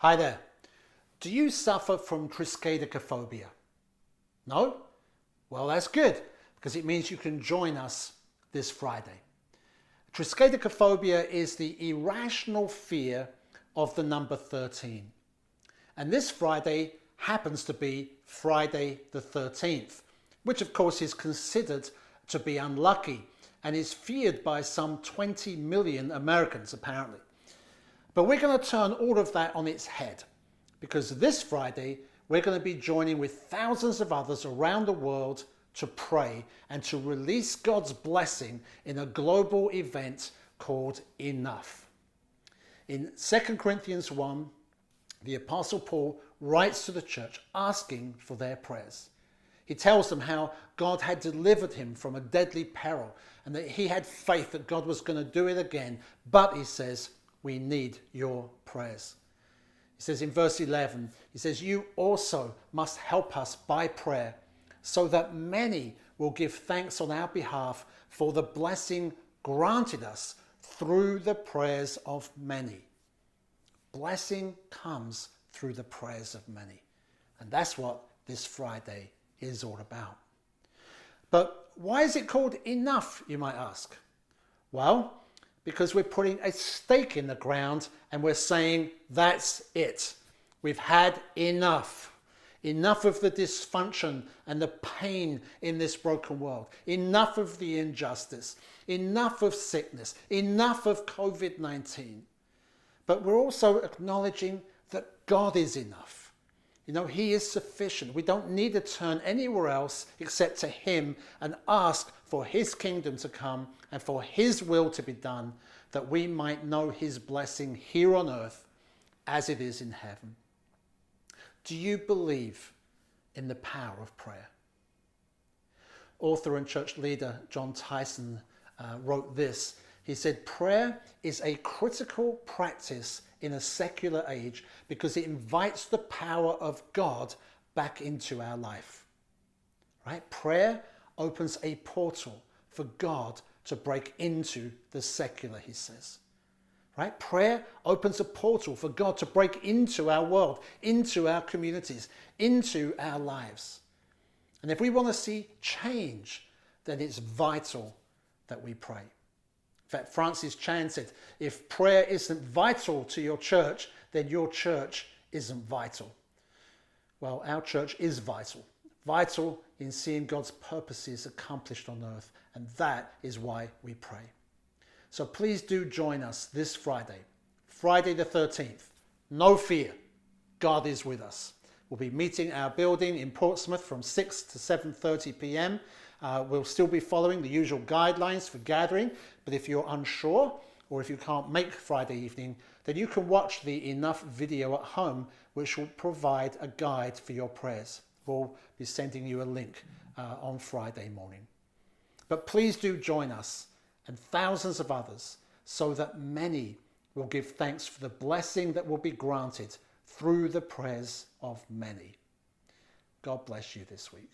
Hi there. Do you suffer from Triskaidekaphobia? No? Well, that's good, because it means you can join us this Friday. Triskaidekaphobia is the irrational fear of the number 13. And this Friday happens to be Friday the 13th, which of course is considered to be unlucky and is feared by some 20 million Americans apparently. But we're going to turn all of that on its head, because this Friday we're going to be joining with thousands of others around the world to pray and to release God's blessing in a global event called Enough. In 2 Corinthians 1, the Apostle Paul writes to the church asking for their prayers. He tells them how God had delivered him from a deadly peril and that he had faith that God was going to do it again. But he says, we need your prayers. He says in verse 11, he says, you also must help us by prayer so that many will give thanks on our behalf for the blessing granted us through the prayers of many. Blessing comes through the prayers of many. And that's what this Friday is all about. But why is it called Enough, you might ask? Well, because we're putting a stake in the ground and we're saying, that's it. We've had enough. Enough of the dysfunction and the pain in this broken world. Enough of the injustice. Enough of sickness. Enough of COVID-19. But we're also acknowledging that God is enough. You know, he is sufficient. We don't need to turn anywhere else except to him and ask for his kingdom to come and for his will to be done, that we might know his blessing here on earth as it is in heaven. Do you believe in the power of prayer? Author and church leader John Tyson wrote this. He said, prayer is a critical practice in a secular age because it invites the power of God back into our life. Right? Prayer opens a portal for God to break into the secular, he says. Right? Prayer opens a portal for God to break into our world, into our communities, into our lives. And if we want to see change, then it's vital that we pray. In fact, Francis Chan said, if prayer isn't vital to your church, then your church isn't vital. Well, our church is vital. Vital in seeing God's purposes accomplished on earth. And that is why we pray. So please do join us this Friday, Friday the 13th. No fear, God is with us. We'll be meeting our building in Portsmouth from 6 to 7:30 p.m. We'll still be following the usual guidelines for gathering, but if you're unsure or if you can't make Friday evening, then you can watch the Enough video at home, which will provide a guide for your prayers. We'll be sending you a link on Friday morning. But please do join us and thousands of others so that many will give thanks for the blessing that will be granted through the prayers of many. God bless you this week.